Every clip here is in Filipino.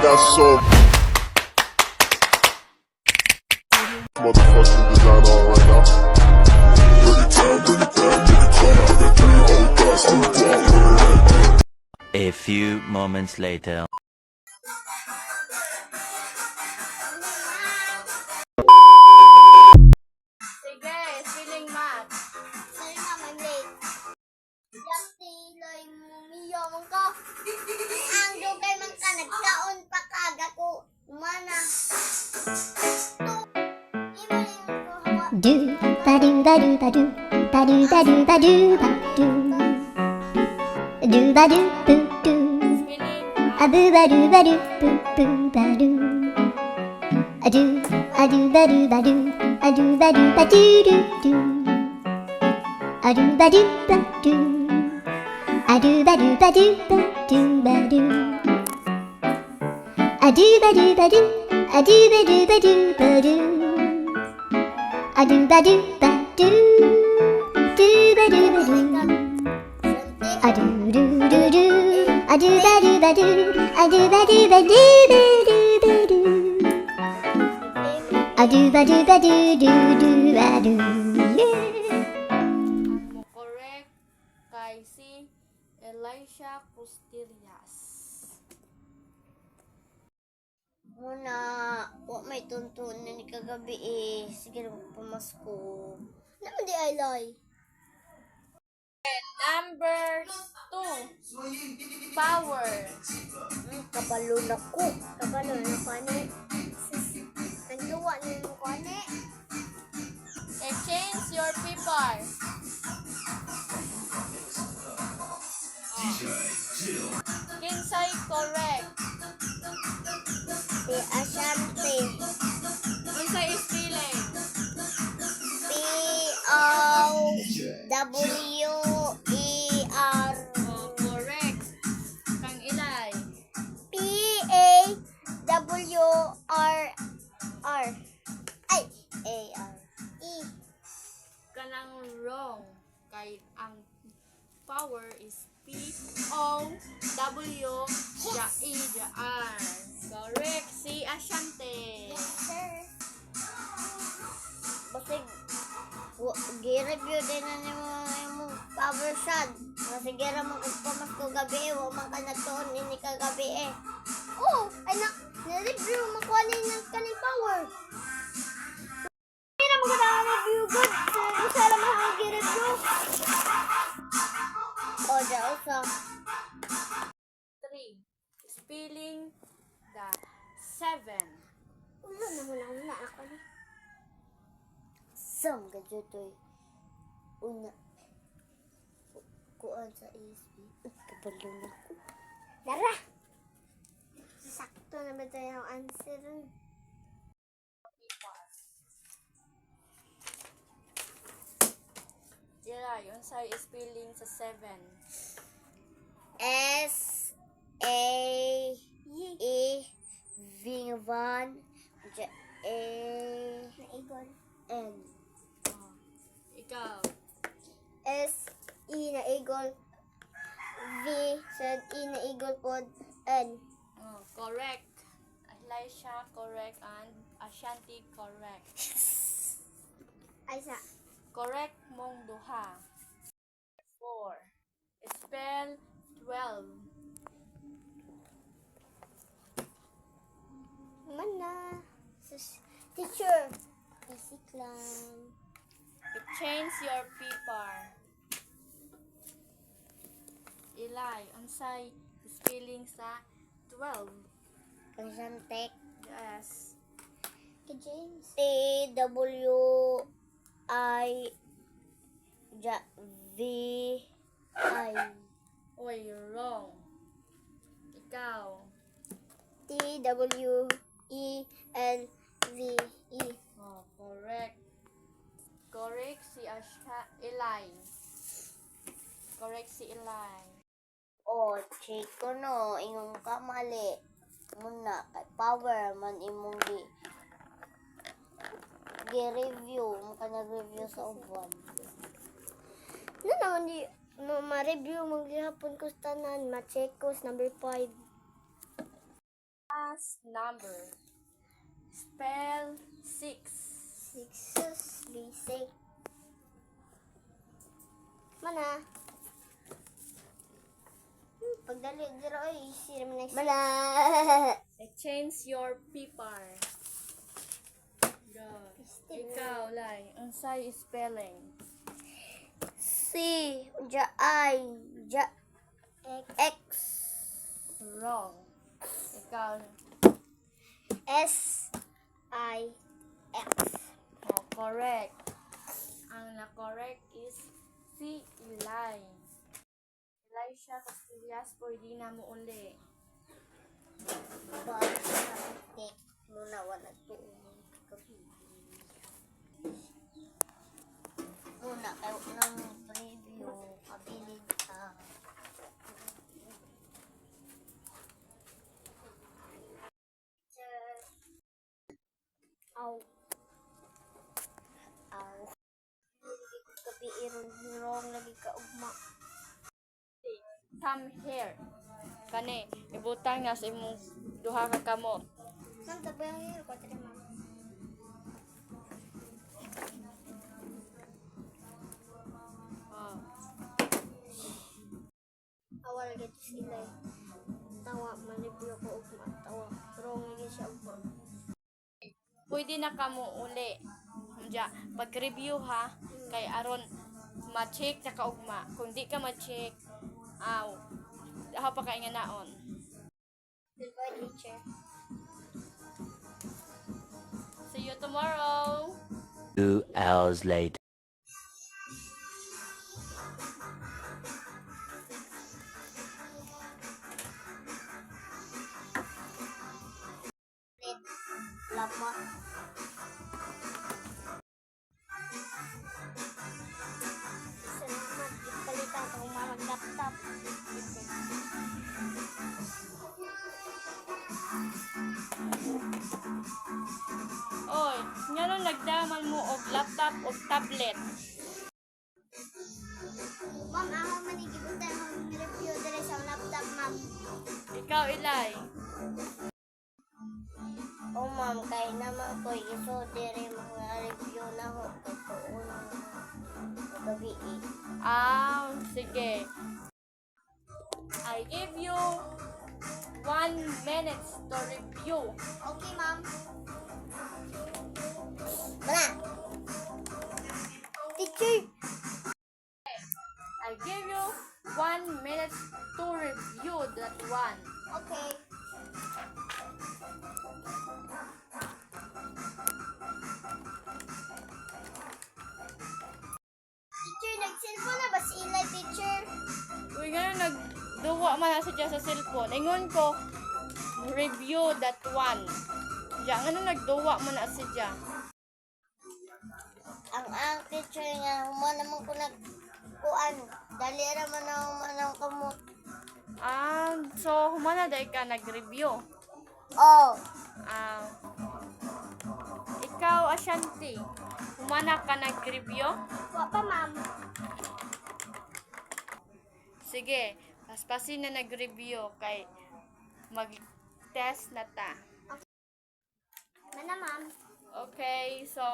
got so motherfucking design on right now. Bring it down, I got 3 old thoughts to walk. A few moments later. Sige, feeling math. Sorry ma'am, I'm late. Dati, loy mumiyo mong ko. Ang dugay man ka, nagkaon pa kaga ko. Umana. Do ba do ba do ba do ba do ba do ba do ba do ba do boo do Feeling a boo ba do ba do boo boo ba do a do ba do ba do a do ba do ba do do do a do ba do ba do a do ba do ba do ba do ba do a do ba do ba do a do ba do ba do ba do a do ba do ba do ba do ba do a do do do do a do ba do ba do a do ba do ba do ba do ba do a do ba do ba do do do ba do yeah. mo correct kay si Elisha Custilias. Muna, wa may tuntunan ni kagabi eh. Sige na magpamasko. Naman di ay loy. Number 2. Power. Kabalo na ko. Kabalo na ko ani. Ang duwa na mo ko ani. Exchange your paper. Kinsay correct. Si Ashanti. Kinsay spelling. P-O-W-E-R. Oh, correct. Kang Ilay. P-A-W-R-R. Ay, A-R. E. Kanang wrong. Kay ang power is P-O-W-E-R. Correct. Si Ashanti. Sir. Basig, gi-review din na ni mo yung power shot. Kasi gira mo kung pamas ko gabi, wa man ka nagtuon ini ka gabi eh. Oh, ay na-review mo ko ng kaning power. Gira mo ka na-review good. Isa lang mo ang gi-review. O, sa 3. Spelling the 7. ulo na ako na. Sam gadyo to'y una kuan sa ESP. Kabalo na ko. Dara! Sakto na ba tayo ang answer? Yara, yun sa spelling sa 7. S-A-E-V-1 Igor. N Oh. Ikaw. S-E na eagle V sa E na eagle pod N. Oh, correct. Elisha correct and Ashanti correct. Ay sa Correct mong duha. 4. Spell 12. mana teacher basic lang. Change your paper. Eli, unsay spelling sa 12? Kasantek Yes. kay James T-W-I-V-I Oy, wrong. Ikaw. T-W-E-L-V-E. Oh, correct. Correct si Eli. Correct si Eli. Oh, check ko no, ingong kamali. Muna, kay power man imong gi-review, mo ka nag-review sa uban. Na naman di, ma-review, mag-gihapon ko sa tanan, ma-check ko sa number 5. Last number. Spell 6. Sixes, basic. Mana? Pagdali, dito ay sira mo next. Mana? Change your paper. Go. Ikaw, Lai. Unsay spelling? C, I, X, Wrong. Ikaw. S, I, X. Oh, correct. Ang na-correct is si Eli. Elisha Castillas, pwede na mo uli. Bago sa take muna wala to. Muna kayo ng preview, kabilid ka. Aw. Aw. Kapi irong lagi ka ugma. Come here. Kani, ibutang na sa imong duha ka kamot. Ma'am, tabayang hiro ko tiri ma'am. Oh. Awal lagi to sila eh. Tawa, malibyo ko ugma. Tawa. Wrong lagi siya ugma. Pwede na kamo uli. Diya, pag-review ha, kay aron ma-check na kaugma. Kung di ka ma-check, ako pa kay nga naon. Goodbye, teacher. See you tomorrow. 2 hours later. Lama. Salamat. Ipalitan akong marag laptop. Oy, ngano nagdaman mo og laptop o tablet? Ma'am, ako manigibutay mong review dere sa laptop, ma'am. Ikaw, Eli. Oh, ma'am, kay naman ko iso dere mga review na ho. Totoo na gabi eh. Sige. I give you 1 minute to review. Okay, ma'am. Bala. Teacher. I give you 1 minute to review that one. Okay. Teacher, nag-cellphone na ba si Eli, teacher? Uy, nga nagduwa man na siya sa cellphone. Ingon ko, review that one. Diyan, ano nagduwa man na siya? Ang teacher nga, human naman ko nagkuan. Dali naman na human ang kamot. So, humana dahil ka nag-review. Oh. Ikaw, Ashanti, humana ka nag-review? Wa pa, ma'am. Sige, paspasin na nag-review kay mag-test na ta. Mana, ma'am. Okay, so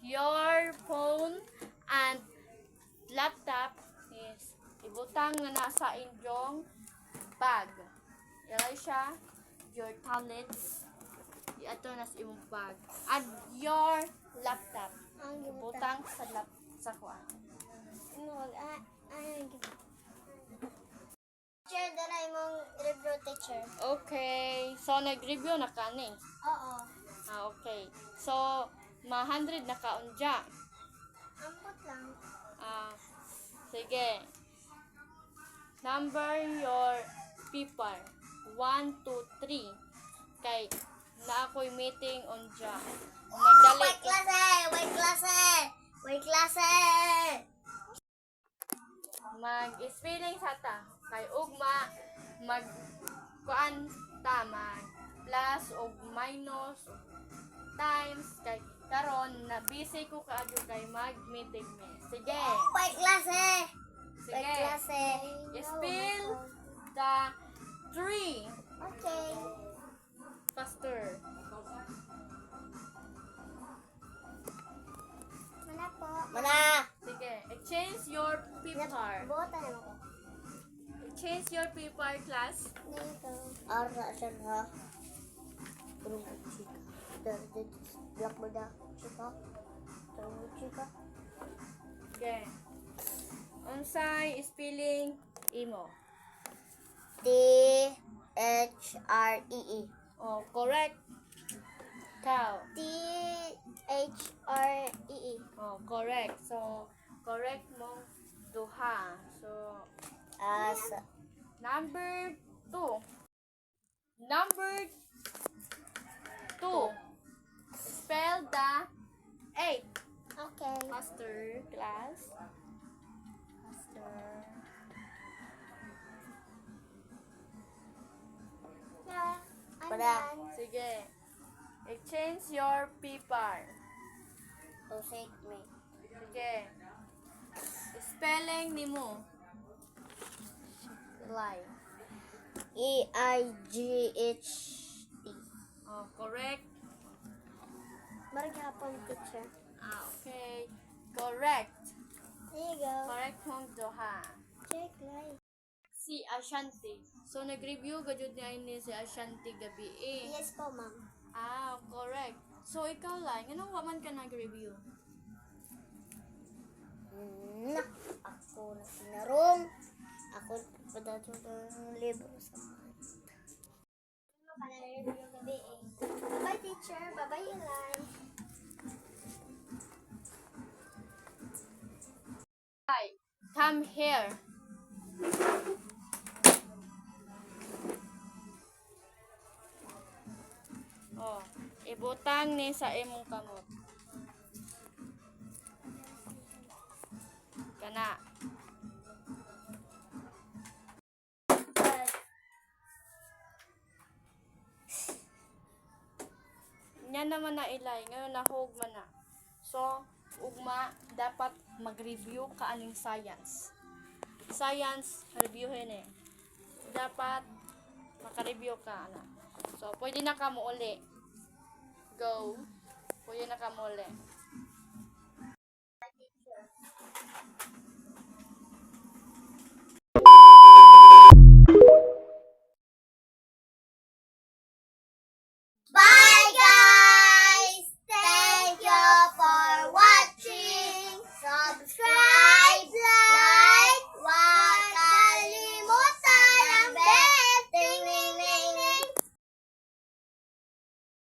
your phone and laptop is ibutang na nasa inyong bag. Elisha, your tablets, ito na sa imong bag. And your laptop, Ang ibutang sa kuan. Teacher, dala mong review, teacher. Okay, so nag-review na ka ni. Oo. Okay. So, 100 na ka unja. Ambot lang. Sige. Number your paper. 1, 2, 3. Kay na ako'y meeting unja. Nagdali. Wait, klase! Wait, klase! Wait, klase! Mag-spelling sa ta. Kay ugma, mag-kuan ta, mag-plus o minus, times, kay karon na busy ko kaadyo kay mag-meeting me. Sige. Wait, klase! Sige. Wait, klase! Spell the 3. Okay. Faster. Mana po. Mana. Sige. Exchange your paper. Bota naman ko. Exchange your paper, class. Dito. Ara siya ha. Turong chika. Dari blackboard na. Chika. Turong chika. Okay. Unsay spelling imo? T-H-R-E-E. Oh, correct. Cow. T-H-R-E-E. Oh, correct. So, correct mo duha. So, Asa. number 2. Number 2. Spell the 8. Okay. Faster, class. Faster. Yeah, I'm Pada. done. Sige. Exchange your paper. To shake me. Sige. Spelling nimo. Lie. E-I-G-H-T. Oh, correct. Maragapon, teacher. Okay. Correct. There you go. Correct mong duha. Check live. Si Ashanti. So, nag-review gajud niya ini si Ashanti gabi eh. Yes po, ma'am. Correct. So, ikaw lang. Anong waman ka nag-review? Ako na sinarong. Ako padato ng libro sa mga. Ano ka na-review gabi eh. Bye, teacher. Bye-bye, Eli. Hi. Come here. Oh, ibutang ni sa imong kamot. Kana. Nya naman na ilay, ngayon nahugma na. So, ugma dapat mag-review ka aning science. Science, reviewin eh. Dapat maka-review ka na. So, pwede na ka mo uli. Go. Pwede na ka mo uli.